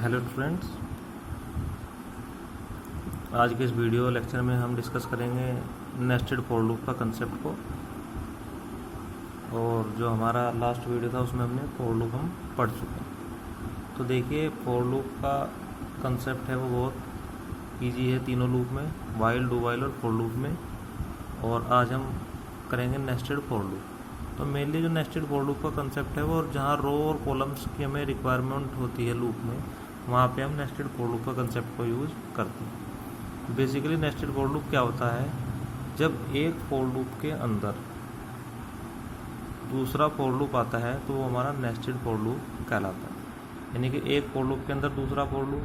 Hello friends, आज के इस वीडियो लेक्चर में हम डिस्कस करेंगे नेस्टेड फॉर लूप का कंसेप्ट को। और जो हमारा लास्ट वीडियो था उसमें हमने फॉर लूप हम पढ़ चुके हैं। तो देखिए, फॉर लूप का कंसेप्ट है वो बहुत इजी है तीनों लूप में, वाइल, डू वाइल और फॉर लूप में। और आज हम करेंगे नेस्टेड फॉर लूप। तो मेनली जो नेस्टेड फॉर लूप का कंसेप्ट है वो जहाँ रो और कॉलम्स की हमें रिक्वायरमेंट होती है लूप में, वहाँ पे हम नेस्टेड फॉर लूप का कंसेप्ट को यूज़ करते हैं। बेसिकली नेस्टेड फॉर लूप क्या होता है, जब एक फॉर लूप के अंदर दूसरा फॉर लूप आता है तो वो हमारा नेस्टेड फॉर लूप कहलाता है। यानी कि एक फॉर लूप के अंदर दूसरा फॉर लूप,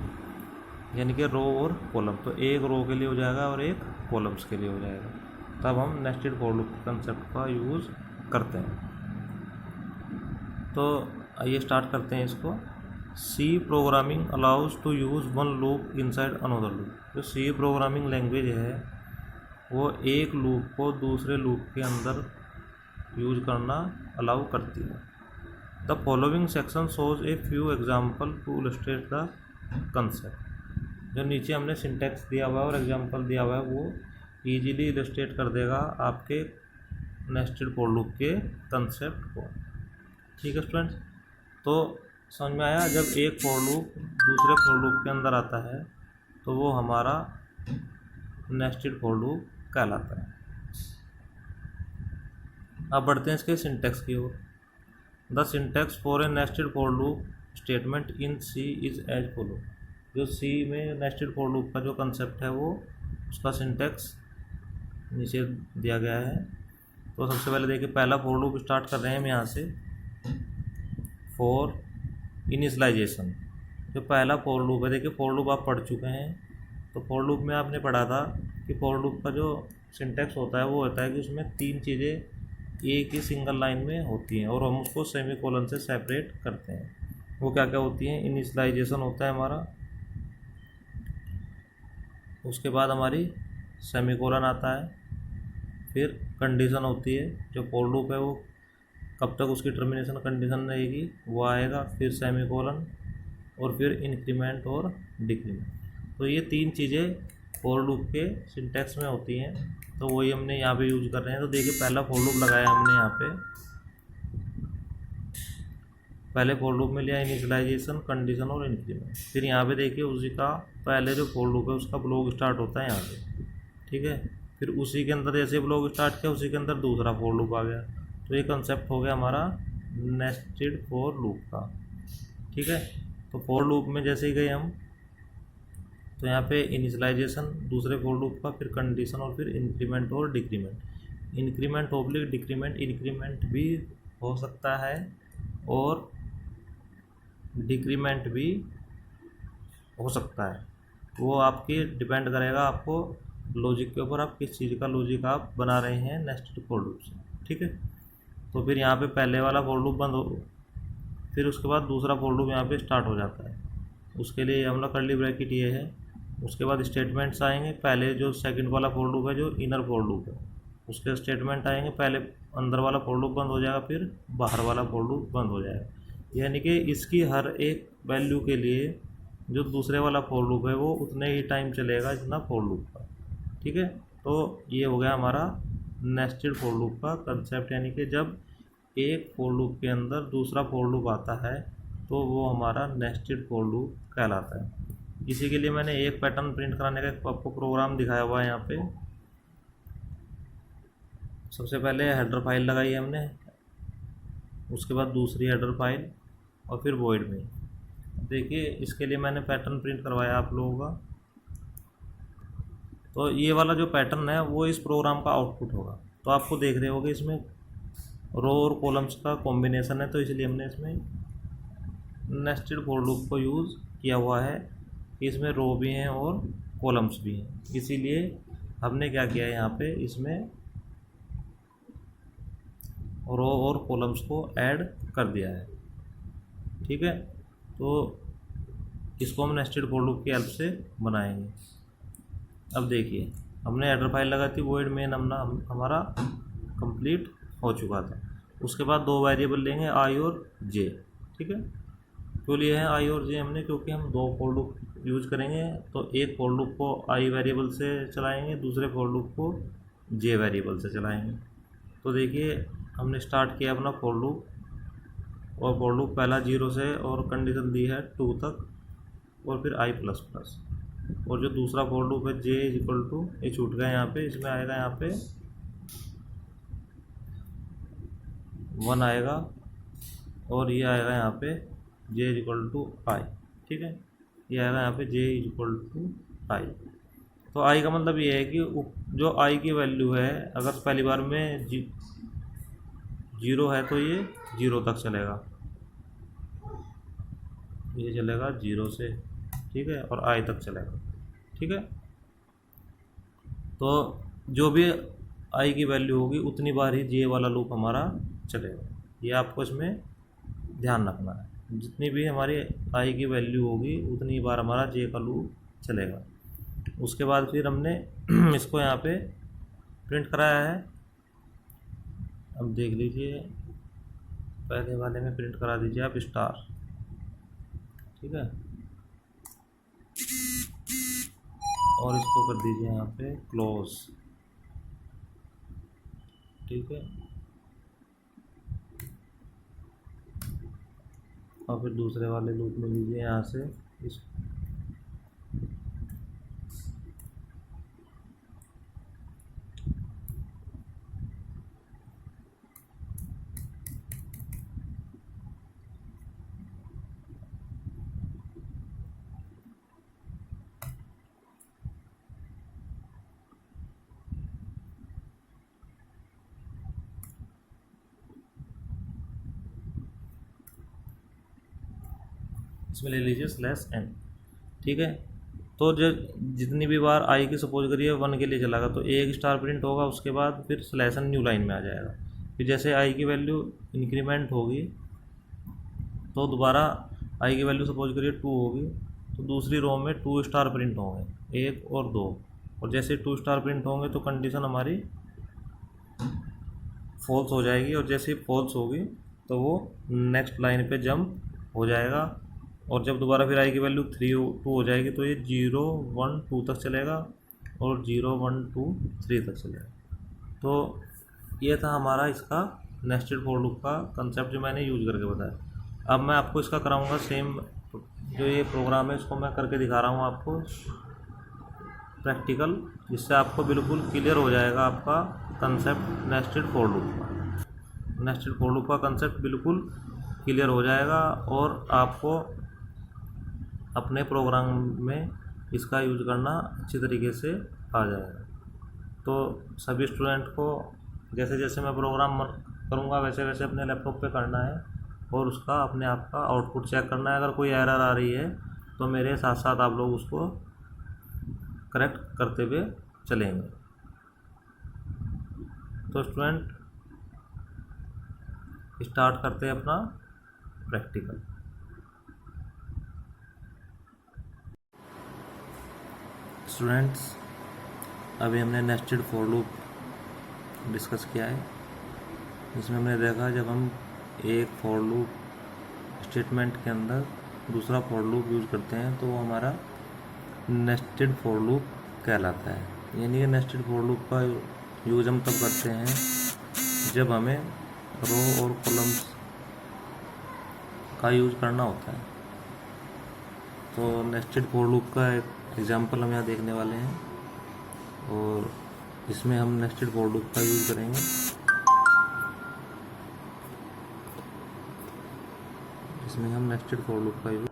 यानी कि रो और कॉलम, तो एक रो के लिए हो जाएगा और एक कॉलम्स के लिए हो जाएगा, तब हम नेस्टेड फॉर लूप कंसेप्ट का यूज़ करते हैं। तो आइए स्टार्ट करते हैं इसको। C programming allows to use one loop inside another loop. जो सी प्रोग्रामिंग लैंग्वेज है वो एक लूप को दूसरे लूप के अंदर यूज करना अलाउ करती है। The following section shows a few example to illustrate the concept. जो नीचे हमने सिंटेक्स दिया हुआ है और एग्जाम्पल दिया हुआ है वो ईजिली इलस्ट्रेट कर देगा आपके नेस्टेड फॉर लूप के कंसेप्ट को। ठीक है स्टूडेंट्स, तो समझ में आया। जब एक फॉर लूप दूसरे फॉर लूप के अंदर आता है तो वो हमारा नेस्टेड फॉर लूप कहलाता है। अब बढ़ते हैं इसके सिंटेक्स की ओर। The syntax for a nested for loop statement in C is as follow. जो सी में नेस्टेड फॉर लूप का जो कंसेप्ट है वो उसका सिंटेक्स नीचे दिया गया है। तो सबसे पहले देखिए, पहला फॉर लूप स्टार्ट कर रहे हैं हम यहाँ से। फॉर इनिशियलाइजेशन, जो पहला फॉर लूप है, देखिए फॉर लूप आप पढ़ चुके हैं। तो फॉर लूप में आपने पढ़ा था कि फॉर लूप का जो सिंटेक्स होता है वो होता है कि उसमें तीन चीज़ें एक ही सिंगल लाइन में होती हैं और हम उसको सेमी कोलन से सेपरेट करते हैं। वो क्या क्या होती हैं? इनिशियलाइजेशन होता है हमारा, उसके बाद हमारी सेमी कोलन आता है, फिर कंडीशन होती है। जो फॉर लूप है वो कब तक उसकी टर्मिनेशन कंडीशन रहेगी वो आएगा, फिर सेमी कोलन और फिर इंक्रीमेंट और डिक्रीमेंट। तो ये तीन चीज़ें फॉर लूप के सिंटेक्स में होती हैं, तो वही हमने यहाँ पे यूज़ कर रहे हैं। तो देखिए, पहला फॉर लूप लगाया हमने यहाँ पे। पहले फॉर लूप में लिया इनिशियलाइजेशन, कंडीशन और इंक्रीमेंट। फिर यहाँ पे देखिए उसी का पहले जो फॉर लूप है उसका ब्लॉक स्टार्ट होता है यहाँ पे। ठीक है, फिर उसी के अंदर जैसे ब्लॉक स्टार्ट किया उसी के अंदर दूसरा फॉर लूप आ गया। तो ये कंसेप्ट हो गया हमारा नेस्टेड फॉर लूप का। ठीक है, तो फॉर लूप में जैसे ही गए हम तो यहाँ पे इनिशियलाइजेशन दूसरे फॉर लूप का, फिर कंडीशन और फिर इंक्रीमेंट और decrement. Increment oblique decrement, increment भी हो सकता है और डिक्रीमेंट भी हो सकता है। वो आपकी डिपेंड करेगा आपको लॉजिक के ऊपर, आप किस चीज़ का लॉजिक आप बना रहे हैं नेस्टेड फॉर लूप से। ठीक है, तो फिर यहाँ पे पहले वाला फॉर लूप बंद हो, फिर उसके बाद दूसरा फॉर लूप यहाँ पे स्टार्ट हो जाता है। उसके लिए हमला कर्ली ब्रैकेट ये है। उसके बाद स्टेटमेंट्स आएंगे। पहले जो सेकंड वाला फॉर लूप है जो इनर फॉर लूप है उसके स्टेटमेंट आएंगे। पहले अंदर वाला फॉर लूप बंद हो जाएगा, फिर बाहर वाला फॉर लूप बंद हो जाएगा। यानी कि इसकी हर एक वैल्यू के लिए जो दूसरे वाला फॉर लूप है वो उतने ही टाइम चलेगा जितना फॉर लूप का। ठीक है, तो ये हो गया हमारा नेस्टेड फॉर लूप का कंसेप्ट। यानी कि जब एक फॉर लूप के अंदर दूसरा फॉर लूप आता है तो वो हमारा नेस्टेड फॉर लूप कहलाता है। इसी के लिए मैंने एक पैटर्न प्रिंट कराने का आपको प्रोग्राम दिखाया हुआ है यहाँ पे। सबसे पहले हेडर फाइल लगाई है हमने, उसके बाद दूसरी हेडर फाइल और फिर वॉइड में। देखिए, इसके लिए मैंने पैटर्न प्रिंट करवाया आप लोगों का। तो ये वाला जो पैटर्न है वो इस प्रोग्राम का आउटपुट होगा। तो आपको देख रहे होगे इसमें रो और कॉलम्स का कॉम्बिनेशन है, तो इसलिए हमने इसमें नेस्टेड फॉर लूप को यूज़ किया हुआ है कि इसमें रो भी हैं और कॉलम्स भी हैं। इसीलिए हमने क्या किया है, यहाँ पे इसमें रो और कॉलम्स को ऐड कर दिया है। ठीक है, तो इसको हम नेस्टेड फॉर लूप की हेल्प से बनाएंगे। अब देखिए, हमने हेडर फाइल लगा थी, वॉइड मेन हमारा कंप्लीट हो चुका था। उसके बाद दो वेरिएबल लेंगे आई और जे। ठीक है, क्यों लिए हैं आई और जे हमने, क्योंकि हम दो फॉर लूप यूज करेंगे। तो एक फॉर लूप को आई वेरिएबल से चलाएंगे, दूसरे फॉर लूप को जे वेरिएबल से चलाएंगे। तो देखिए हमने स्टार्ट किया अपना फॉर लूप, और फॉर लूप पहला 0 से और कंडीशन दी है 2 तक, और फिर आई प्लस प्लस। और जो दूसरा फॉर लूप है जे इज इक्वल टू, ये छूट गया यहाँ पे, इसमें आएगा यहाँ पे 1 आएगा, और ये आएगा यहाँ पे जे इज इक्वल टू आई। ठीक है, ये आएगा यहाँ पे जे इज इक्वल टू आई। तो आई का मतलब ये है कि जो आई की वैल्यू है, अगर पहली बार में 0 है तो ये 0 तक चलेगा, ये चलेगा 0 से, ठीक है, और आई तक चलेगा। ठीक है, तो जो भी आई की वैल्यू होगी उतनी बार ही जे वाला लूप हमारा चलेगा। ये आपको इसमें ध्यान रखना है, जितनी भी हमारी आई की वैल्यू होगी उतनी बार हमारा जे का लूप चलेगा। उसके बाद फिर हमने इसको यहाँ पे प्रिंट कराया है। अब देख लीजिए, पहले वाले में प्रिंट करा दीजिए आप स्टार। ठीक है, और इसको कर दीजिए यहाँ पे क्लोज। ठीक है, और फिर दूसरे वाले लूप में लीजिए यहाँ से इस, इसमें ले लीजिए /n। ठीक है, तो जो जितनी भी बार आई की सपोज करिए 1 के लिए चलागा तो एक स्टार प्रिंट होगा, उसके बाद फिर /n न्यू लाइन में आ जाएगा। फिर जैसे आई की वैल्यू इंक्रीमेंट होगी तो दोबारा आई की वैल्यू सपोज करिए 2 होगी, तो दूसरी रो में 2 स्टार प्रिंट होंगे, 1 और 2। और जैसे 2 स्टार प्रिंट होंगे तो कंडीशन हमारी फॉल्स हो जाएगी, और जैसे फॉल्स होगी तो वो नेक्स्ट लाइन पे जंप हो जाएगा। और जब दोबारा फिर आई की वैल्यू 2 हो जाएगी तो ये 0 1 2 तक चलेगा, और 0 1 2 3 तक चलेगा। तो ये था हमारा इसका नेस्टेड फॉर लूप का कंसेप्ट जो मैंने यूज करके बताया। अब मैं आपको इसका कराऊंगा सेम, जो ये प्रोग्राम है इसको मैं करके दिखा रहा हूँ आपको प्रैक्टिकल, जिससे आपको बिल्कुल क्लियर हो जाएगा आपका कंसेप्ट नेस्टेड फॉर लूप का। नेस्टेड फॉर लूप का कंसेप्ट बिल्कुल क्लियर हो जाएगा, और आपको अपने प्रोग्राम में इसका यूज करना अच्छी तरीके से आ जाएगा। तो सभी स्टूडेंट को जैसे जैसे मैं प्रोग्राम करूँगा वैसे वैसे अपने लैपटॉप पे करना है, और उसका अपने आप का आउटपुट चेक करना है। अगर कोई एरर आ रही है तो मेरे साथ साथ आप लोग उसको करेक्ट करते हुए चलेंगे। तो स्टूडेंट स्टार्ट करते हैं अपना प्रैक्टिकल। स्टूडेंट्स, अभी हमने नेस्टेड फॉर लूप डिस्कस किया है, इसमें हमने देखा जब हम एक फॉर लूप स्टेटमेंट के अंदर दूसरा फॉर लूप यूज़ करते हैं तो वो हमारा नेस्टेड फॉर लूप कहलाता है। यानी कि नेस्टेड फॉर लूप का यूज़ हम तब करते हैं जब हमें रो और कॉलम्स का यूज़ करना होता है। तो नेस्टेड फॉर लूप का एक एग्जाम्पल हम यहाँ देखने वाले हैं, और इसमें हम नेस्टेड फॉर लूप का यूज़ करेंगे। इसमें हम नेस्टेड फॉर लूप का यूज़,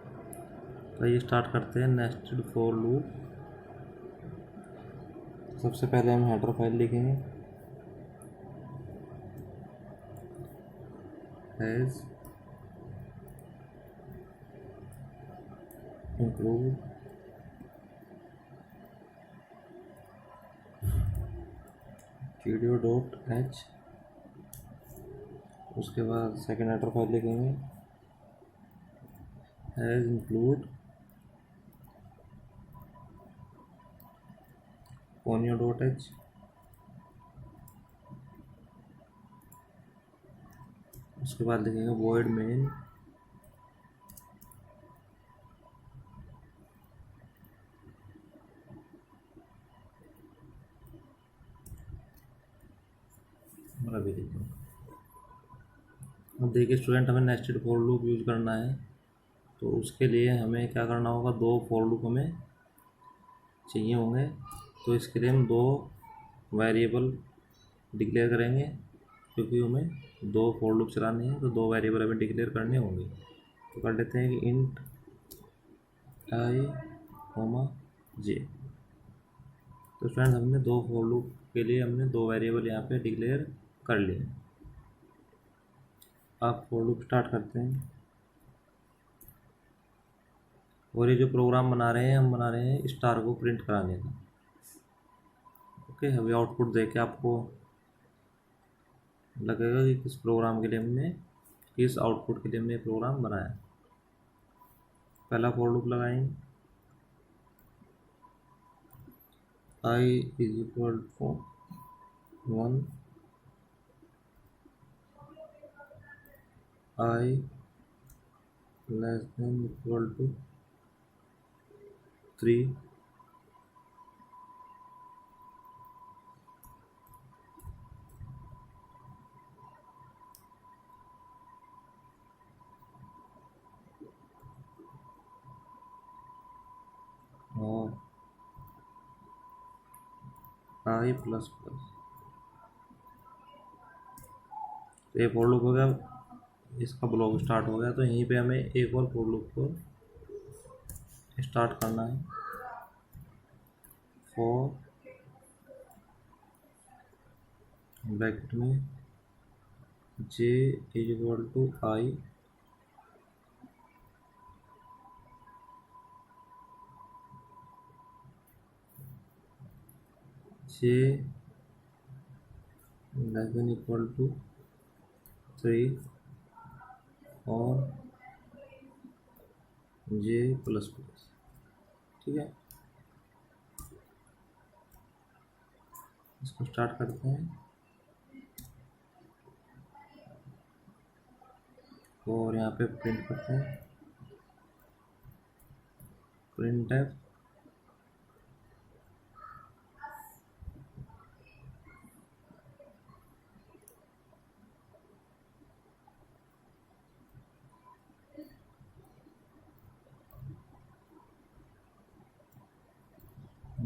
तो ये स्टार्ट करते हैं नेस्टेड फॉर लूप। सबसे पहले हम हेडर फाइल लिखेंगे, हैज़ इंक्लूड video.h। उसके बाद सेकेंड हेडर फाइल लिखेंगे, हैज़ इंक्लूड ponyo.h। उसके बाद लिखेंगे void main और अभी देखिए। अब देखिए स्टूडेंट, हमें नेस्टेड फॉर लूप यूज़ करना है, तो उसके लिए हमें क्या करना होगा, दो फॉर लूप हमें चाहिए होंगे। तो इसके लिए हम दो वेरिएबल डिक्लेयर करेंगे, क्योंकि हमें दो फॉर लूप चलाने हैं, तो दो वेरिएबल हमें डिक्लेयर करने होंगे। तो कर लेते हैं कि इंट आई कोमा जे। तो फ्रेंड्स, हमने दो फॉर लूप के लिए हमने दो वेरिएबल यहाँ पे डिक्लेयर कर लिए। आप फॉर लूप स्टार्ट करते हैं, और ये जो प्रोग्राम बना रहे हैं, हम बना रहे हैं स्टार को प्रिंट कराने का। ओके, अभी आउटपुट देके आपको लगेगा कि किस प्रोग्राम के लिए हमने, किस आउटपुट के लिए हमने प्रोग्राम बनाया। पहला फॉर लूप लगाएंगे, i is equal to 1, i less than equal to 3, और आई प्लस प्लस। ये फॉर लूप हो गया, इसका ब्लॉक स्टार्ट हो गया। तो यहीं पे हमें एक और फॉर लूप को स्टार्ट करना है। फॉर ब्रैकेट में j is equal to i j less than equal to 3 और जे प्लस प्लस। ठीक है, इसको स्टार्ट करते हैं और यहाँ पे प्रिंट करते हैं, प्रिंट एफ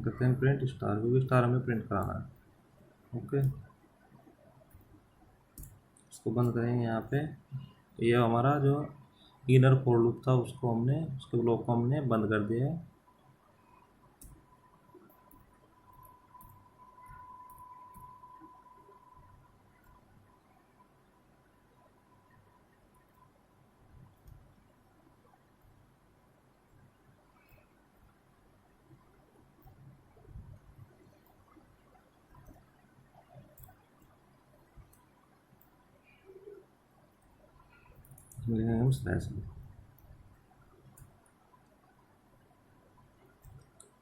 करते हैं प्रिंट स्टार, क्योंकि स्टार हमें प्रिंट कराना है। ओके, इसको बंद करेंगे यहाँ पे। ये हमारा जो इनर फॉर लूप था, उसको हमने, उसके ब्लॉक को हमने बंद कर दिया है। हम स्लैश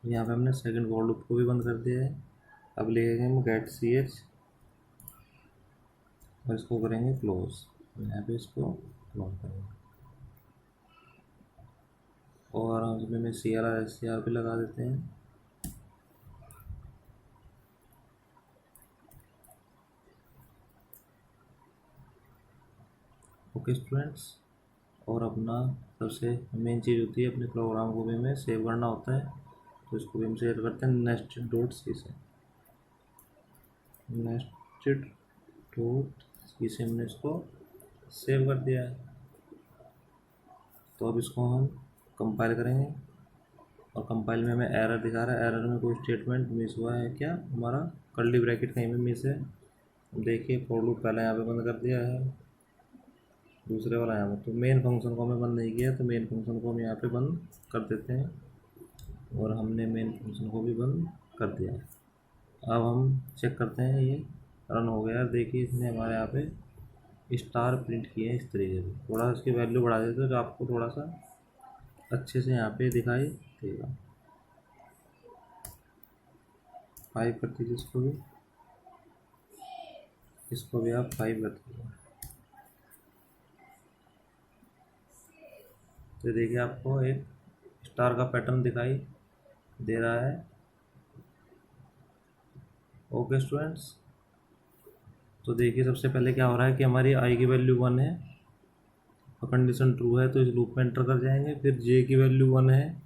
यहाँ पे हमने सेकंड फॉर लूप को भी बंद कर दिया है। अब लिखेंगे हम गेट सी एच और इसको करेंगे क्लोज। यहाँ पे इसको क्लोज करेंगे और उसमें में C R S C R भी लगा देते हैं। ओके स्टूडेंट्स, और अपना सबसे मेन चीज़ होती है, अपने प्रोग्राम को भी हमें सेव करना होता है। तो इसको भी हम सेव करते हैं नेस्टेड डॉट सी से। नेस्टेड डॉट सी से हमने इसको सेव कर दिया है। तो अब इसको हम कंपाइल करेंगे, और कंपाइल में हमें एरर दिखा रहा है। एरर में कोई स्टेटमेंट मिस हुआ है क्या, हमारा कर्ली ब्रैकेट कहीं पे मिस है। देखिए फॉर लूप पहले यहाँ पे बंद कर दिया है, दूसरे वाला यहाँ पर। तो मेन फंक्शन को हमें बंद नहीं किया, तो मेन फंक्शन को हम यहाँ पे बंद कर देते हैं, और हमने मेन फंक्शन को भी बंद कर दिया है। अब हम चेक करते हैं, ये रन हो गया। देखिए इसने हमारे यहाँ पे स्टार प्रिंट किए हैं इस तरीके से। थोड़ा इसकी वैल्यू बढ़ा देते हैं तो आपको थोड़ा सा अच्छे से यहाँ पे दिखाई देगा। 5 कर दीजिए इसको भी आप 5 कर दीजिए। तो देखिए आपको एक स्टार का पैटर्न दिखाई दे रहा है। ओके स्टूडेंट्स, तो देखिए सबसे पहले क्या हो रहा है कि हमारी आई की वैल्यू 1 है और कंडीशन ट्रू है, तो इस लूप में एंटर कर जाएंगे। फिर जे की वैल्यू 1 है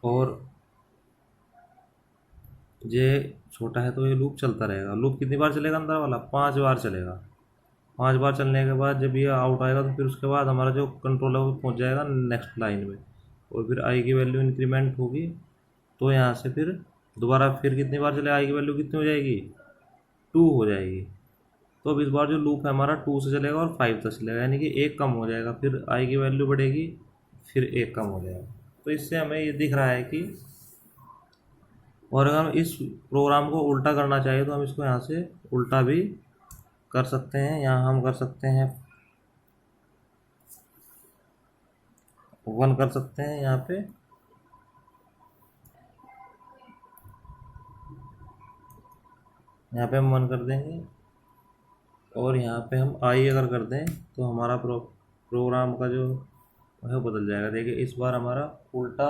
और जे छोटा है, तो ये लूप चलता रहेगा। लूप कितनी बार चलेगा अंदर वाला? 5 बार चलेगा। 5 बार चलने के बाद जब ये आउट आएगा तो फिर उसके बाद हमारा जो कंट्रोल है वो पहुंच जाएगा नेक्स्ट लाइन में, और फिर आई की वैल्यू इंक्रीमेंट होगी। तो यहाँ से फिर दोबारा फिर कितनी बार चलेगा? आई की वैल्यू कितनी हो जाएगी? 2 हो जाएगी। तो अब इस बार जो लूप है हमारा 2 से चलेगा और 5 तक चलेगा, यानी कि एक कम हो जाएगा। फिर आई की वैल्यू बढ़ेगी, फिर एक कम हो जाएगा। तो इससे हमें ये दिख रहा है कि, और अगर हम इस प्रोग्राम को उल्टा करना चाहिए तो हम इसको यहाँ से उल्टा भी कर सकते हैं। यहाँ हम कर सकते हैं 1 कर सकते हैं, यहाँ पे हम 1 कर देंगे, और यहाँ पे हम आई अगर कर दें तो हमारा प्रोग्राम का जो है बदल जाएगा। देखिए इस बार हमारा उल्टा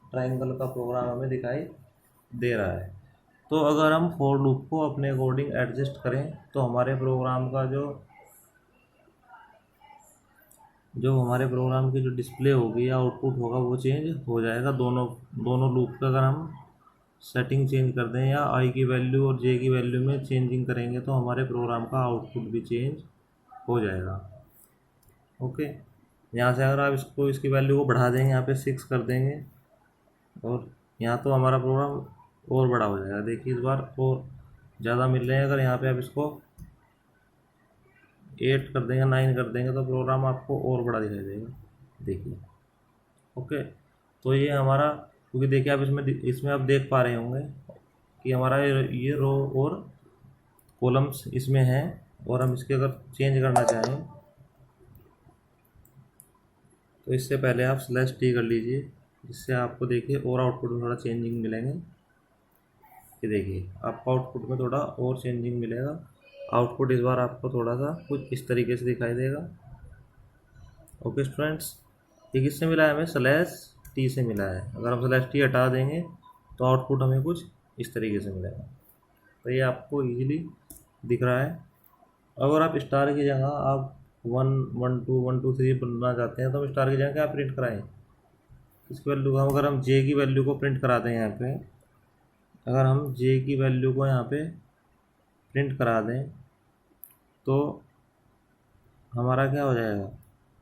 ट्रायंगल का प्रोग्राम हमें दिखाई दे रहा है। तो अगर हम फॉर लूप को अपने अकॉर्डिंग एडजस्ट करें तो हमारे प्रोग्राम का जो हमारे प्रोग्राम की जो डिस्प्ले होगी या आउटपुट होगा वो चेंज हो जाएगा। दोनों लूप का अगर हम सेटिंग चेंज कर दें या आई की वैल्यू और जे की वैल्यू में चेंजिंग करेंगे तो हमारे प्रोग्राम का आउटपुट भी चेंज हो जाएगा। ओके, यहाँ से अगर आप इसकी वैल्यू को बढ़ा देंगे, यहाँ पे 6 कर देंगे, और यहाँ तो हमारा प्रोग्राम और बड़ा हो जाएगा। देखिए इस बार और ज़्यादा मिल रहे हैं। अगर यहाँ पे आप इसको 8 कर देंगे, 9 कर देंगे, तो प्रोग्राम आपको और बड़ा दिखाई देगा। देखिए ओके, तो ये हमारा, क्योंकि देखिए आप इसमें आप देख पा रहे होंगे कि हमारा ये रो और कॉलम्स इसमें हैं, और हम इसके अगर चेंज करना चाहें तो इससे पहले आप /t कर लीजिए, जिससे आपको देखिए और आउटपुट में थोड़ा चेंजिंग मिलेंगे। ये देखिए आपको आउटपुट में थोड़ा और चेंजिंग मिलेगा। आउटपुट इस बार आपको थोड़ा सा कुछ इस तरीके से दिखाई देगा। ओके स्टूडेंट्स, ये किससे मिला है? हमें /t से मिला है। अगर हम /t हटा देंगे तो आउटपुट हमें कुछ इस तरीके से मिलेगा। तो ये आपको इजीली दिख रहा है। अगर आप स्टार की जगह आप 1 1 2 1 2 3 बनना चाहते हैं तो हम स्टार की जगह क्या प्रिंट कराएं? इसकी वैल्यू को अगर हम जे की वैल्यू को प्रिंट कराते हैं यहाँ पे, अगर हम जे की वैल्यू को यहाँ पे प्रिंट करा दें तो हमारा क्या हो जाएगा?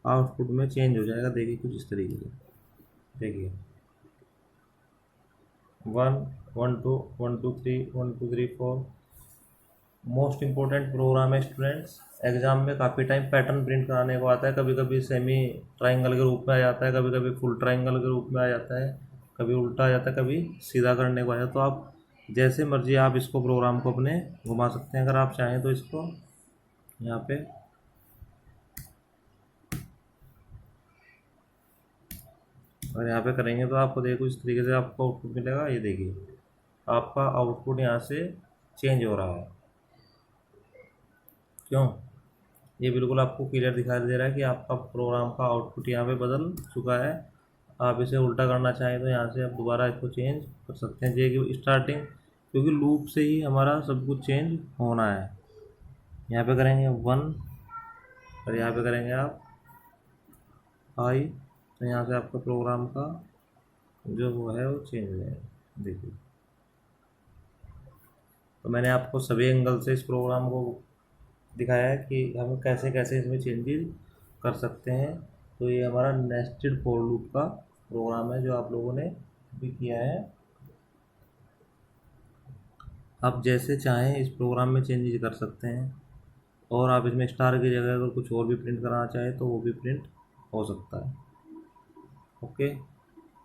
आउटपुट में चेंज हो जाएगा। देखिए कुछ इस तरीके से, देखिए 1 1 2 1 2 3 1 2 3 4। मोस्ट इम्पोर्टेंट प्रोग्राम है स्टूडेंट्स। एग्जाम में काफ़ी टाइम पैटर्न प्रिंट कराने को आता है। कभी कभी सेमी ट्राइंगल के रूप में आ जाता है, कभी कभी फुल ट्राइंगल के रूप में आ जाता है, कभी उल्टा आ जाता है, कभी सीधा करने को आ जाता है। तो आप जैसे मर्जी आप इसको प्रोग्राम को अपने घुमा सकते हैं। अगर आप चाहें तो इसको यहाँ पे और यहाँ पे करेंगे तो आपको देखो इस तरीके से आपको आउटपुट मिलेगा। ये देखिए आपका आउटपुट यहाँ से चेंज हो रहा है। क्यों? ये बिल्कुल आपको क्लियर दिखाई दे रहा है कि आपका प्रोग्राम का आउटपुट यहाँ पे बदल चुका है। आप इसे उल्टा करना चाहें तो यहाँ से आप दोबारा इसको चेंज कर सकते हैं। जे की स्टार्टिंग, क्योंकि लूप से ही हमारा सब कुछ चेंज होना है। यहाँ पे करेंगे 1 और यहाँ पे करेंगे आप आई, तो यहाँ से आपका प्रोग्राम का जो वो है वो चेंज हो जाएगा। देखिए तो मैंने आपको सभी एंगल से इस प्रोग्राम को दिखाया है कि हम कैसे कैसे इसमें चेंजेस कर सकते हैं। तो ये हमारा नेस्टेड फॉर लूप का प्रोग्राम है जो आप लोगों ने भी किया है। आप जैसे चाहें इस प्रोग्राम में चेंजेस कर सकते हैं, और आप इसमें स्टार की जगह अगर कुछ और भी प्रिंट कराना चाहें तो वो भी प्रिंट हो सकता है। ओके,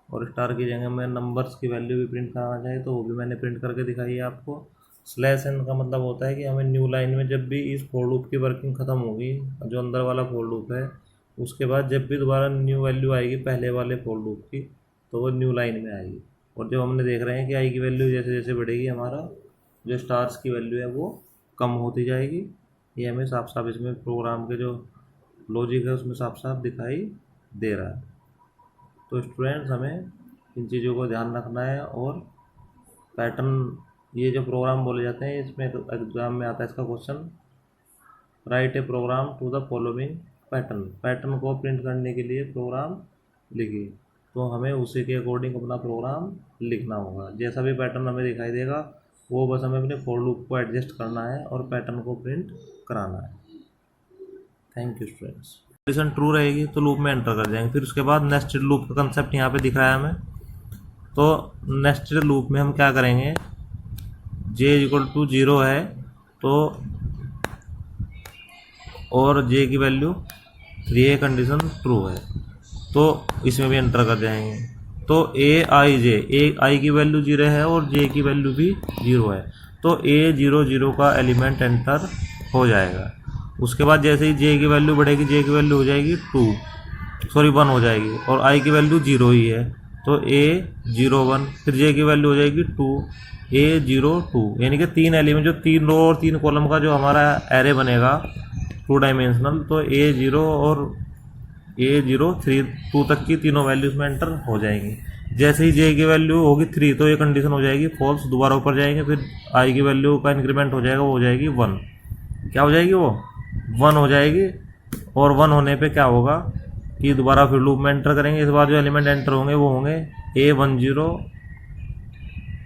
और स्टार की जगह में नंबर्स की वैल्यू भी प्रिंट कराना चाहे तो वो भी मैंने प्रिंट करके दिखाई है आपको। /n का मतलब होता है कि हमें न्यू लाइन में जब भी इस फॉर लूप की वर्किंग ख़त्म होगी, जो अंदर वाला फॉर लूप है, उसके बाद जब भी दोबारा न्यू वैल्यू आएगी पहले वाले फॉर लूप की, तो वो न्यू लाइन में आएगी। और जब हमने देख रहे हैं कि आई की वैल्यू जैसे जैसे बढ़ेगी हमारा जो स्टार्स की वैल्यू है वो कम होती जाएगी। ये हमें साफ साफ इसमें प्रोग्राम के जो लॉजिक है उसमें साफ साफ दिखाई दे रहा है। तो स्टूडेंट्स हमें इन चीज़ों को ध्यान रखना है। और पैटर्न, ये जो प्रोग्राम बोले जाते हैं, इसमें एग्जाम में आता है इसका question, write a program to the following pattern. Pattern को प्रिंट करने के लिए प्रोग्राम लिखिए। तो हमें उसी के अकॉर्डिंग अपना प्रोग्राम लिखना होगा। जैसा भी पैटर्न हमें दिखाई देगा वो बस हमें अपने फॉर लूप को एडजस्ट करना है और पैटर्न को प्रिंट कराना है। Thank you students. Condition true रहेगी तो लूप में एंटर कर जाएंगे। फिर उसके बाद नेस्टेड लूप का कंसेप्ट यहाँ पे दिख रहा है हमें। तो नेस्टेड लूप में हम क्या करेंगे, j = 0 है तो और j की वैल्यू 3 है, कंडीशन ट्रू है तो इसमें भी एंटर कर जाएंगे। तो आई की वैल्यू 0 है और j की वैल्यू भी 0 है तो A00 का एलिमेंट एंटर हो जाएगा। उसके बाद जैसे ही j की वैल्यू बढ़ेगी, j की वैल्यू हो जाएगी 1 हो जाएगी और i की वैल्यू 0 ही है तो A01, फिर j की वैल्यू हो जाएगी 2, A02, यानी कि 3 एलिमेंट, जो 3 रो और 3 कॉलम का जो हमारा एरे बनेगा 2 डायमेंशनल, तो A0 और A0 3 2 तक की तीनों वैल्यूज में एंटर हो जाएंगी। जैसे ही j की वैल्यू होगी 3 तो ये कंडीशन हो जाएगी फॉल्स, दोबारा ऊपर जाएंगे। फिर i की वैल्यू का इंक्रीमेंट हो जाएगा, वो हो जाएगी 1। क्या हो जाएगी वो 1 हो जाएगी। और 1 होने पे क्या होगा कि दोबारा फिर लूप में एंटर करेंगे। इस बार जो एलिमेंट एंटर होंगे वो होंगे A10,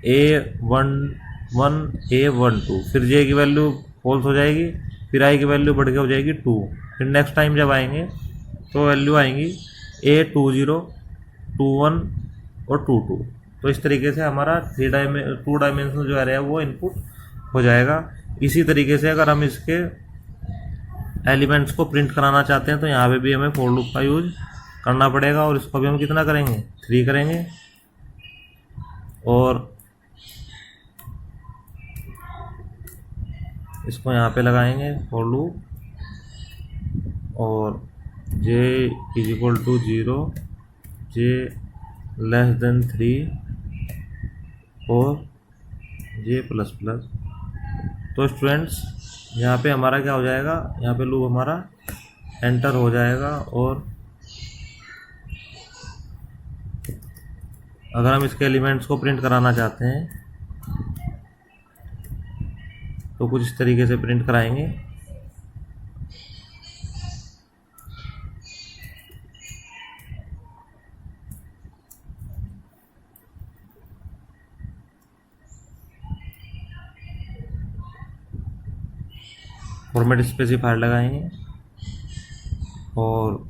A11, A12। फिर j की वैल्यू फॉल्स हो जाएगी, फिर i की वैल्यू बढ़ के हो जाएगी 2। फिर नेक्स्ट टाइम जब आएंगे तो वैल्यू आएंगी A20, 21 और 22। तो इस तरीके से हमारा 2 डायमेंशनल जो एरे है वो इनपुट हो जाएगा। इसी तरीके से अगर हम इसके एलिमेंट्स को प्रिंट कराना चाहते हैं तो यहाँ पे भी हमें फॉर लूप का यूज करना पड़ेगा और इसको भी हम कितना करेंगे, 3 करेंगे। और इसको यहाँ पे लगाएंगे फॉर लूप और j = 0, j <3 और j++। तो स्टूडेंट्स यहाँ पे हमारा क्या हो जाएगा, यहाँ पे लूप हमारा एंटर हो जाएगा। और अगर हम इसके एलिमेंट्स को प्रिंट कराना चाहते हैं तो कुछ इस तरीके से प्रिंट कराएंगे। फॉर्मेट स्पेसिफायर लगाएंगे और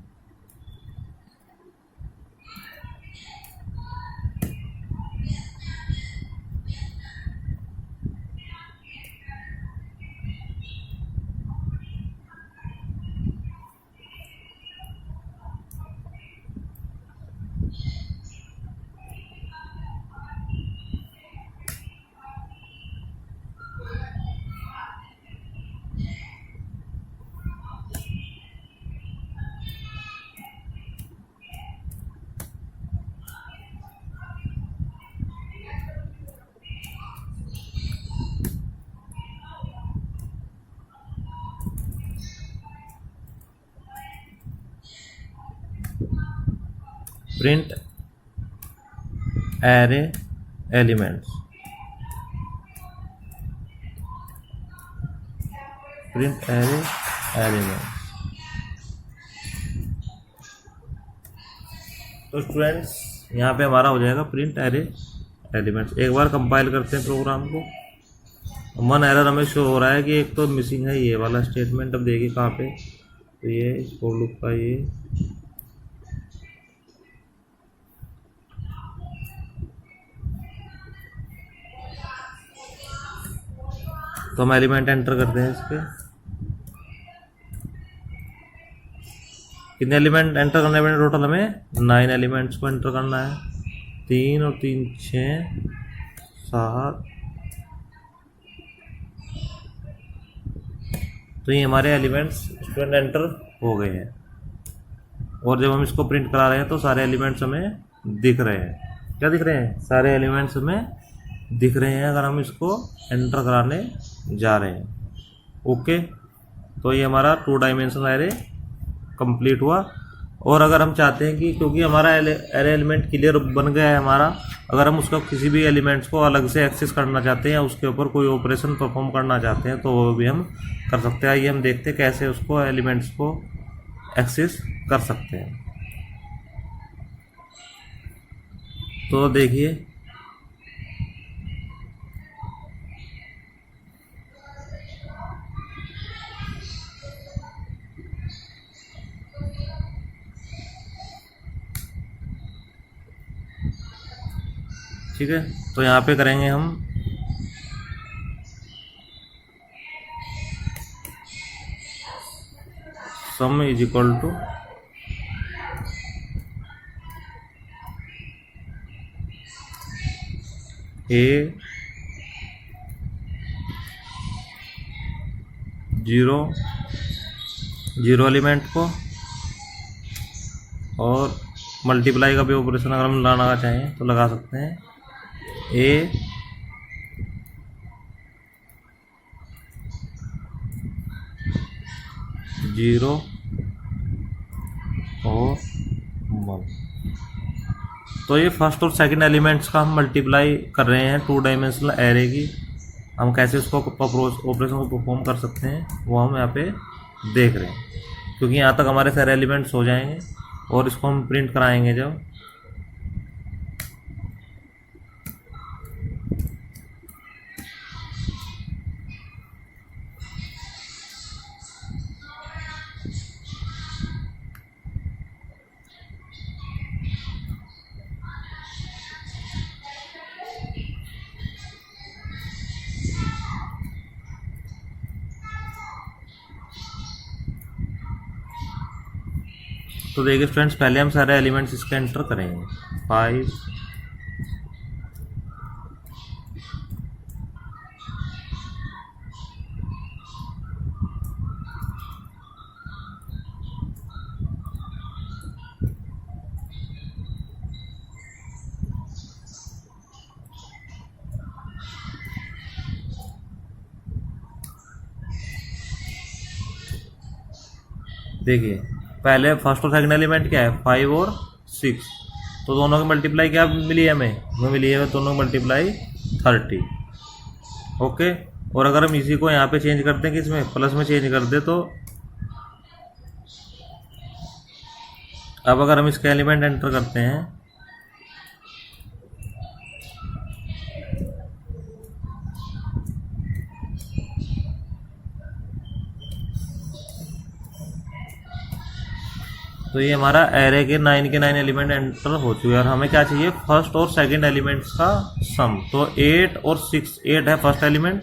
print array elements, print array elements. तो स्टूडेंट्स यहाँ पे हमारा हो जाएगा प्रिंट एरे एलिमेंट्स। एक बार कंपाइल करते हैं प्रोग्राम को। 1 एरर हमें शो हो रहा है कि एक तो मिसिंग है ये वाला स्टेटमेंट। अब देखिए कहाँ पे, तो ये फॉर लूप का ये तो हम एलिमेंट एंटर करते हैं। इसके कितने एलिमेंट एंटर करने पड़े टोटल, हमें 9 एलिमेंट्स को एंटर करना है। 3 और 3 6 7। तो ये हमारे एलिमेंट्स स्टूडेंट एंटर हो गए हैं। और जब हम इसको प्रिंट करा रहे हैं तो सारे एलिमेंट्स हमें दिख रहे हैं। क्या दिख रहे हैं, सारे एलिमेंट्स हमें दिख रहे हैं अगर हम इसको एंटर कराने जा रहे हैं। ओके, तो ये हमारा 2 डायमेंशनल एरे कंप्लीट हुआ। और अगर हम चाहते हैं कि क्योंकि हमारा एरे एलिमेंट क्लियर बन गया है हमारा, अगर हम उसका किसी भी एलिमेंट्स को अलग से एक्सेस करना चाहते हैं या उसके ऊपर कोई ऑपरेशन परफॉर्म करना चाहते हैं तो वो भी हम कर सकते हैं। आइए हम देखते हैं कैसे उसको एलिमेंट्स को एक्सेस कर सकते हैं। तो देखिए ठीक है, तो यहाँ पे करेंगे हम sum is equal to a 0 element को और मल्टीप्लाई का भी ऑपरेशन अगर हम लाना चाहें तो लगा सकते हैं। ए 0 और 1। तो ये फर्स्ट और सेकंड एलिमेंट्स का हम मल्टीप्लाई कर रहे हैं 2 डायमेंशनल एरे की। हम कैसे उसको ऑपरेशन को परफॉर्म कर सकते हैं वो हम यहाँ पे देख रहे हैं, क्योंकि यहाँ तक हमारे सारे एलिमेंट्स हो जाएंगे और इसको हम प्रिंट कराएंगे जब। तो देखिए स्टूडेंट्स, पहले हम सारे एलिमेंट्स इसके एंटर करेंगे। 5 देखिए पहले फर्स्ट और सेकंड एलिमेंट क्या है 5 और 6, तो दोनों की मल्टीप्लाई क्या मिली है हमें मिली है दोनों की मल्टीप्लाई 30। ओके, और अगर हम इसी को यहाँ पे चेंज करते हैं कि इसमें प्लस में चेंज कर दे, तो अब अगर हम इसका एलिमेंट एंटर करते हैं तो ये हमारा एरे के 9 के 9 एलिमेंट एंटर हो चुके हैं। और हमें क्या चाहिए फर्स्ट और सेकंड एलिमेंट्स का सम। तो 8 और 6, 8 है फर्स्ट एलिमेंट,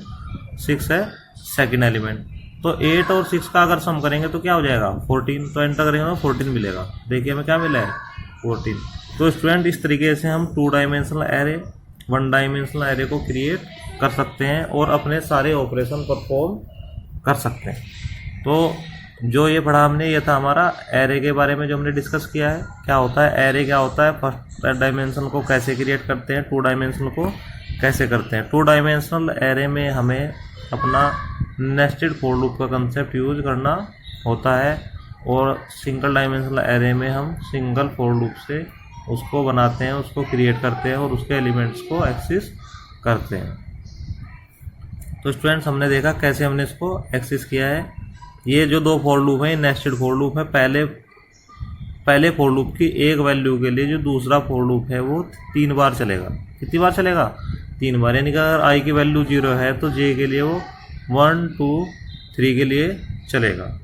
6 है सेकंड एलिमेंट। तो 8 और 6 का अगर सम करेंगे तो क्या हो जाएगा 14। तो एंटर करेंगे तो 14 मिलेगा। देखिए हमें क्या मिला है 14। तो स्टूडेंट इस तरीके से हम 2 डायमेंशनल एरे 1 डायमेंशनल एरे को क्रिएट कर सकते हैं और अपने सारे ऑपरेशन परफॉर्म कर सकते हैं। तो जो ये पढ़ा हमने ये था हमारा एरे के बारे में जो हमने डिस्कस किया है। क्या होता है एरे, क्या होता है, फर्स्ट डायमेंशन को कैसे क्रिएट करते हैं, 2 डायमेंशनल को कैसे करते हैं। 2 डायमेंशनल एरे में हमें अपना नेस्टेड फॉर लूप का कंसेप्ट यूज करना होता है और सिंगल डायमेंशनल एरे में हम सिंगल फॉर लूप से उसको बनाते हैं, उसको क्रिएट करते हैं और उसके एलिमेंट्स को एक्सेस करते हैं। तो स्टूडेंट्स हमने देखा कैसे हमने इसको एक्सेस किया है। ये जो 2 फॉर लूप है नेस्टेड फॉर लूप है। पहले फॉर लूप की एक वैल्यू के लिए जो दूसरा फॉर लूप है वो 3 बार चलेगा। कितनी बार चलेगा 3 बार। यानी कि अगर आई की वैल्यू 0 है तो जे के लिए वो 1 2 3 के लिए चलेगा।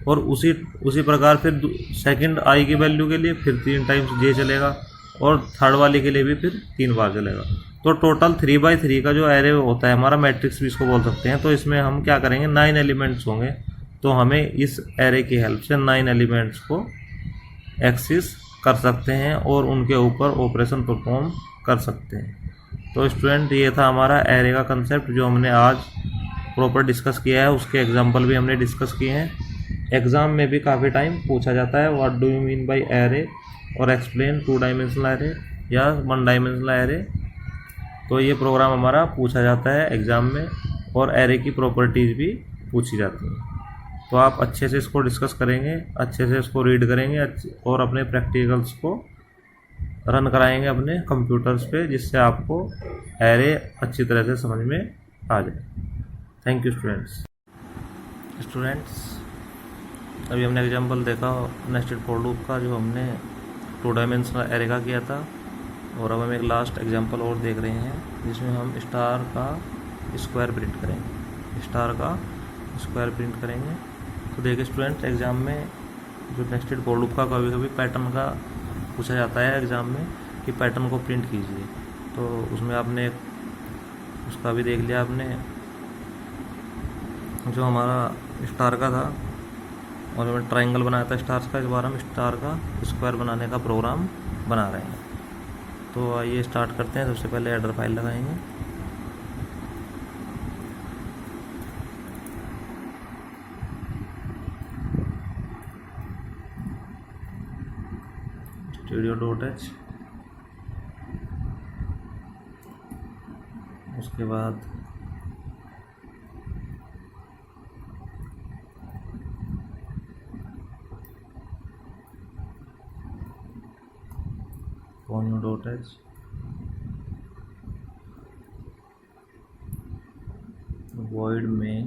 और उसी प्रकार फिर सेकंड आई की वैल्यू के लिए फिर 3 टाइम्स जे चलेगा और थर्ड वाले के लिए भी फिर 3 बार चलेगा। तो टोटल 3x3 का जो एरे होता है हमारा, मैट्रिक्स भी इसको बोल सकते हैं। तो इसमें हम क्या करेंगे 9 एलिमेंट्स होंगे। तो हमें इस एरे की हेल्प से 9 एलिमेंट्स को एक्सेस कर सकते हैं और उनके ऊपर ऑपरेशन परफॉर्म कर सकते हैं। तो स्टूडेंट ये था हमारा एरे का कंसेप्ट जो हमने आज प्रॉपर डिस्कस किया है। उसके एग्जांपल भी हमने डिस्कस किए हैं। एग्ज़ाम में भी काफ़ी टाइम पूछा जाता है what do you mean by array और एक्सप्लेन 2 डायमेंशनल एरे या 1 डायमेंशनल एरे। तो ये प्रोग्राम हमारा पूछा जाता है एग्ज़ाम में और एरे की प्रॉपर्टीज़ भी पूछी जाती हैं। तो आप अच्छे से इसको डिस्कस करेंगे, अच्छे से इसको रीड करेंगे और अपने प्रैक्टिकल्स को रन कराएंगे अपने कंप्यूटर्स पे, जिससे आपको एरे अच्छी तरह से समझ में आ जाए। थैंक यू स्टूडेंट्स, अभी हमने एग्जांपल देखा नेस्टेड फॉर लूप का, जो हमने 2 डायमेंशनल एरे का किया था। और अब हम एक लास्ट एग्जांपल और देख रहे हैं, जिसमें हम स्टार का स्क्वायर प्रिंट करेंगे। स्टार का स्क्वायर प्रिंट करेंगे। तो देखिए स्टूडेंट्स, एग्ज़ाम में जो नेस्टेड फॉर लूप का कभी कभी पैटर्न का पूछा जाता है एग्ज़ाम में कि पैटर्न को प्रिंट कीजिए। तो उसमें आपने उसका भी देख लिया आपने, जो हमारा स्टार का था और हमने ट्रायंगल बनाया था स्टार्स का। इस बार हम स्टार का स्क्वायर बनाने का प्रोग्राम बना रहे हैं। तो आइए स्टार्ट करते हैं। सबसे पहले हेडर फाइल लगाएंगे। studio.h, उसके बाद conio.h, void main,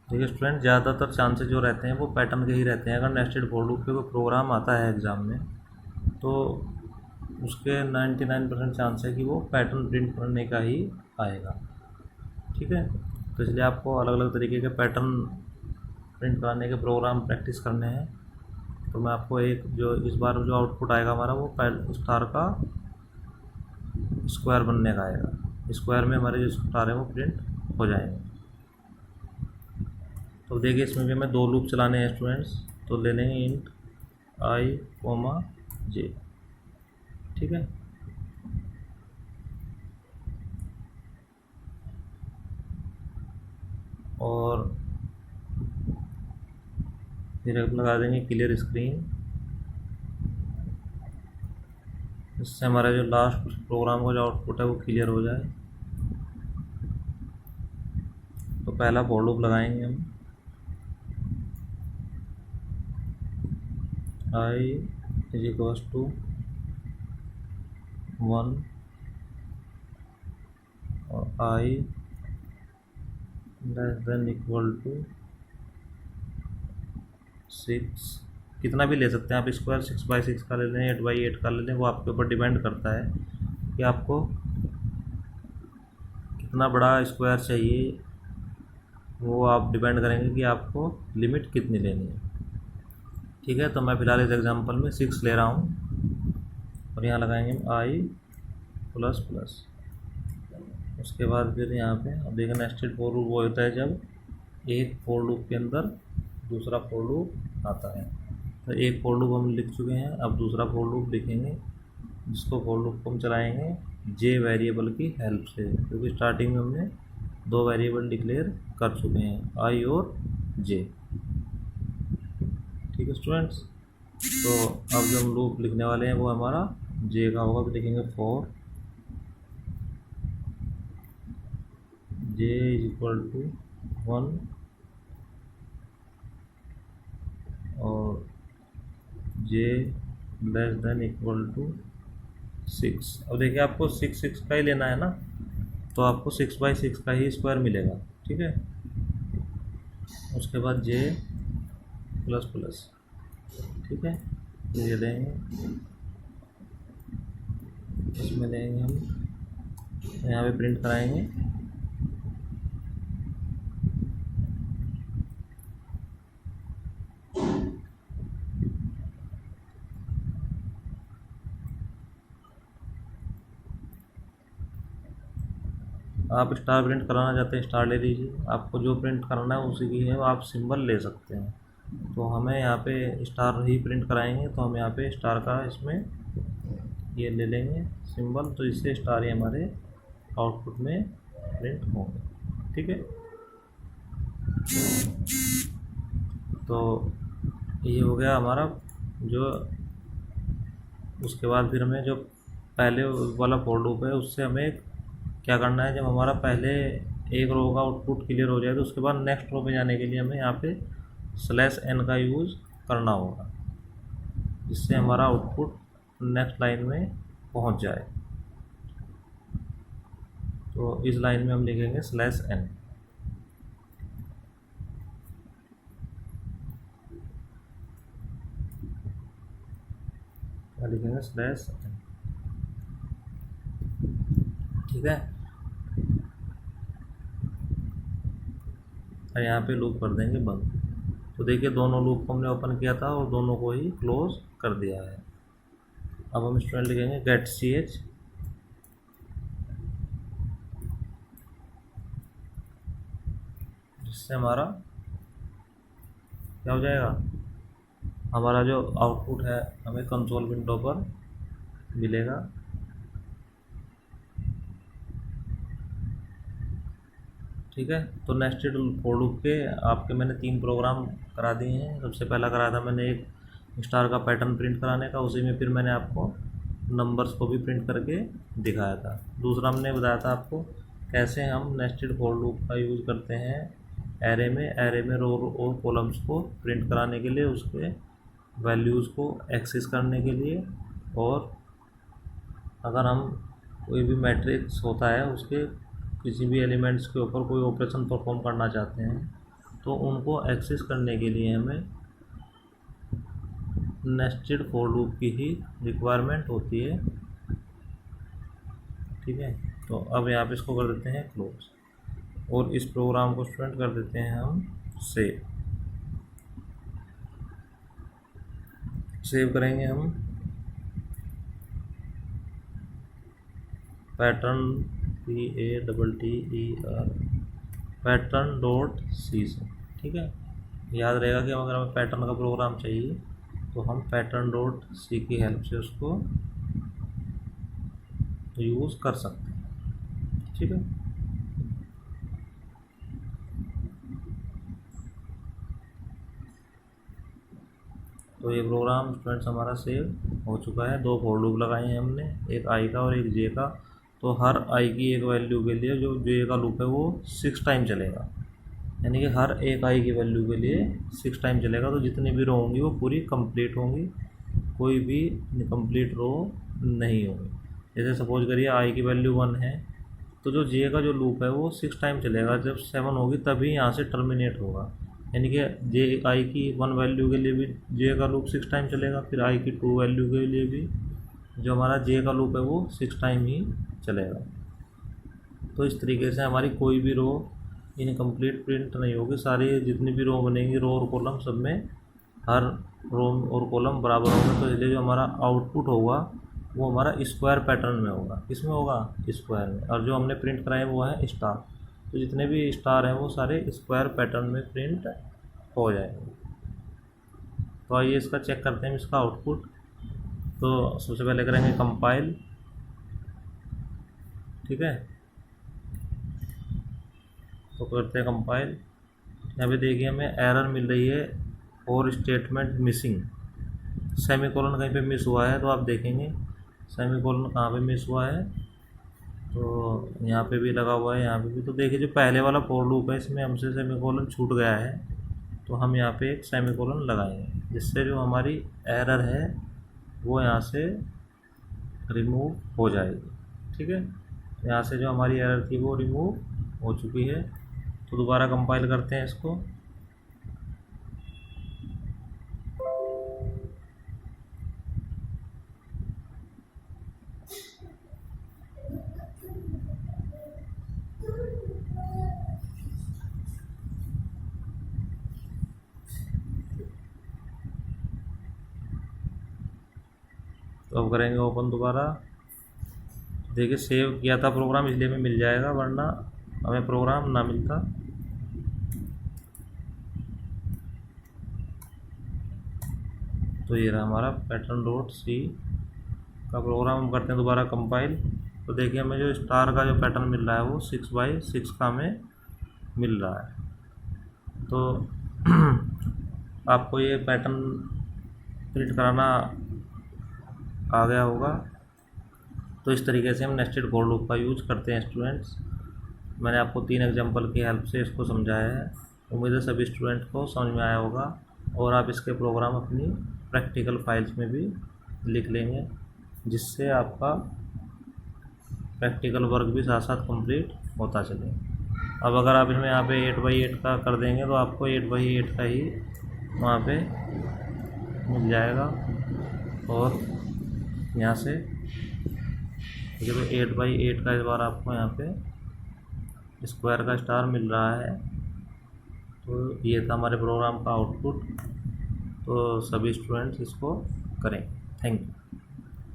देखिए स्टूडेंट, ज़्यादातर चांसेस जो रहते हैं वो पैटर्न के ही रहते हैं। अगर नेस्टेड फॉर लूप पे कोई प्रोग्राम आता है एग्ज़ाम में, तो उसके 99% चांस है कि वो पैटर्न प्रिंट करने का ही आएगा। ठीक है, तो इसलिए आपको अलग अलग तरीके के पैटर्न प्रिंट कराने के प्रोग्राम प्रैक्टिस करने हैं। तो मैं आपको एक, जो इस बार जो आउटपुट आएगा हमारा, वो स्टार का स्क्वायर बनने का आएगा। स्क्वायर में हमारे जो स्टार है वो प्रिंट हो जाएंगे। तो देखिए इसमें भी हमें 2 लूप चलाने हैं स्टूडेंट्स। तो ले लेंगे इंट i, j। ठीक है, और फिर लगा देंगे क्लियर स्क्रीन। इससे हमारा जो लास्ट प्रोग्राम का जो आउटपुट है वो क्लियर हो जाए। तो पहला फॉर लूप लगाएंगे हम, i = 1 और i ≤ 6। कितना भी ले सकते हैं आप स्क्वायर, 6x6 का ले लें, 8x8 का ले लें, वो आपके ऊपर डिपेंड करता है कि आपको कितना बड़ा स्क्वायर चाहिए। वो आप डिपेंड करेंगे कि आपको लिमिट कितनी लेनी है। ठीक है, तो मैं फ़िलहाल इस एग्जांपल में 6 ले रहा हूँ और यहाँ लगाएंगे i++। उसके बाद फिर यहाँ पे अब देखें, नेस्टेड फॉर लूप वो होता है जब एक फॉर लूप के अंदर दूसरा फॉर लूप आता है। तो एक फॉर लूप हम लिख चुके हैं, अब दूसरा फॉर लूप लिखेंगे, जिसको फॉर लूप को हम चलाएँगे जे वेरिएबल की हेल्प से, क्योंकि स्टार्टिंग में हमने 2 वेरिएबल डिक्लेयर कर चुके हैं, आई और जे। ठीक है स्टूडेंट्स, तो अब जो हम लूप लिखने वाले हैं वो हमारा जे का होगा। तो लिखेंगे फॉर जे = 1 और जे ≤ 6। अब देखिए आपको 6 का ही लेना है ना, तो आपको 6x6 का ही स्क्वायर मिलेगा। ठीक है, उसके बाद j++। ठीक है, ये देंगे, इसमें देंगे हम, यहाँ पे प्रिंट कराएंगे। आप स्टार प्रिंट कराना चाहते हैं, स्टार ले लीजिए। आपको जो प्रिंट करना है उसी की है, आप सिंबल ले सकते हैं। तो हमें यहाँ पे स्टार ही प्रिंट कराएंगे, तो हम यहाँ पे स्टार का इसमें ये ले लेंगे सिंबल, तो इससे स्टार ही हमारे आउटपुट में प्रिंट होंगे। ठीक है, तो ये हो गया हमारा जो। उसके बाद फिर हमें जो पहले वाला फॉर लूप है उससे हमें क्या करना है, जब हमारा पहले एक रो का आउटपुट क्लियर हो जाए तो उसके बाद नेक्स्ट रो पे जाने के लिए हमें यहाँ पे /n का यूज़ करना होगा, जिससे हमारा आउटपुट नेक्स्ट लाइन में पहुँच जाए। तो इस लाइन में हम लिखेंगे /n। क्या लिखेंगे, /n। ठीक है, और यहाँ पे लूप कर देंगे बंद। तो देखिए दोनों लूप को हमने ओपन किया था और दोनों को ही क्लोज कर दिया है। अब हम स्टूडेंट लिखेंगे गेट ch, जिससे हमारा क्या हो जाएगा, हमारा जो आउटपुट है हमें कंसोल विंडो पर मिलेगा। ठीक है, तो नेस्टेड फॉर लूप के आपके मैंने 3 प्रोग्राम करा दिए हैं। सबसे पहला कराया था मैंने एक स्टार का पैटर्न प्रिंट कराने का, उसी में फिर मैंने आपको नंबर्स को भी प्रिंट करके दिखाया था। दूसरा हमने बताया था आपको कैसे हम नेस्टेड फॉर लूप का यूज़ करते हैं एरे में रो और कॉलम्स को प्रिंट कराने के लिए, उसके वैल्यूज़ को एक्सेस करने के लिए, और अगर हम कोई भी मैट्रिक्स होता है उसके किसी भी एलिमेंट्स के ऊपर कोई ऑपरेशन परफॉर्म करना चाहते हैं तो उनको एक्सेस करने के लिए हमें नेस्टेड फॉर लूप की ही रिक्वायरमेंट होती है। ठीक है, तो अब यहाँ पे इसको कर देते हैं क्लोज, और इस प्रोग्राम को स्टूडेंट कर देते हैं हम सेव करेंगे हम पैटर्न पैटर्न.c से। ठीक है, याद रहेगा कि अगर हमें पैटर्न का प्रोग्राम चाहिए तो हम पैटर्न.c की हेल्प से उसको यूज़ कर सकते हैं। ठीक है, तो ये प्रोग्राम स्टूडेंट्स हमारा सेव हो चुका है। 2 फॉर लूप लगाए हैं हमने, एक आई का और एक जे का। तो हर आई की एक वैल्यू के लिए जो जे का लूप है वो 6 टाइम चलेगा, यानी कि हर एक आई की वैल्यू के लिए 6 टाइम चलेगा। तो जितनी भी रो होंगी वो पूरी कंप्लीट होंगी, कोई भी इनकम्प्लीट रो नहीं होगी। जैसे सपोज करिए आई की वैल्यू 1 है, तो जो जे का जो लूप है वो 6 टाइम चलेगा, जब 7 होगी तभी यहाँ से टर्मिनेट होगा। यानी कि जे आई की 1 वैल्यू के लिए भी जे का लूप 6 टाइम चलेगा, फिर आई की 2 वैल्यू के लिए भी जो हमारा जे का लूप है वो 6 टाइम ही चलेगा। तो इस तरीके से हमारी कोई भी रो इनकम्प्लीट प्रिंट नहीं होगी, सारी जितनी भी रो बनेंगी रो और कॉलम सब में हर रो और कॉलम बराबर होगा। तो इसलिए जो हमारा आउटपुट होगा वो हमारा स्क्वायर पैटर्न में होगा। किसमें होगा, स्क्वायर में। और जो हमने प्रिंट कराए वो है स्टार, तो जितने भी स्टार हैं वो सारे स्क्वायर पैटर्न में प्रिंट हो जाएंगे। तो आइए इसका चेक करते हैं इसका आउटपुट। तो सबसे पहले करेंगे कंपाइल। ठीक है, तो करते हैं कंपाइल। यहाँ पे देखिए हमें एरर मिल रही है और स्टेटमेंट मिसिंग, सेमीकोलन कहीं पे मिस हुआ है। तो आप देखेंगे सेमीकोलन कहाँ पे मिस हुआ है, तो यहाँ पे भी लगा हुआ है, यहाँ पे भी। तो देखिए जो पहले वाला फॉर लूप है इसमें हमसे सेमीकोलन छूट गया है, तो हम यहाँ पे एक सेमीकोलन लगाएंगे, जिससे जो हमारी एरर है वो यहाँ से रिमूव हो जाएगी। ठीक है, यहाँ से जो हमारी एरर थी वो रिमूव हो चुकी है। तो दोबारा कंपाइल करते हैं इसको। तो अब करेंगे ओपन दोबारा। देखिए सेव किया था प्रोग्राम इसलिए हमें मिल जाएगा, वरना हमें प्रोग्राम ना मिलता। तो ये रहा हमारा पैटर्न.c का प्रोग्राम। हम करते हैं दोबारा कंपाइल। तो देखिए हमें जो स्टार का जो पैटर्न मिल रहा है वो 6x6 का हमें मिल रहा है। तो आपको ये पैटर्न प्रिंट कराना आ गया होगा। तो इस तरीके से हम नेस्टेड फॉर लूप का यूज करते हैं स्टूडेंट्स। मैंने आपको 3 एग्जांपल की हेल्प से इसको समझाया है। उम्मीद है सभी स्टूडेंट को समझ में आया होगा और आप इसके प्रोग्राम अपनी प्रैक्टिकल फाइल्स में भी लिख लेंगे, जिससे आपका प्रैक्टिकल वर्क भी साथ साथ कंप्लीट होता चले। अब अगर आप इसमें यहाँ पे 8x8 का कर देंगे तो आपको 8x8 का ही वहाँ पे मिल जाएगा। और यहाँ से जब 8x8 का इस बार आपको यहाँ पे स्क्वायर का स्टार मिल रहा है। तो ये था हमारे प्रोग्राम का आउटपुट। तो सभी स्टूडेंट्स इसको करें। Thank you.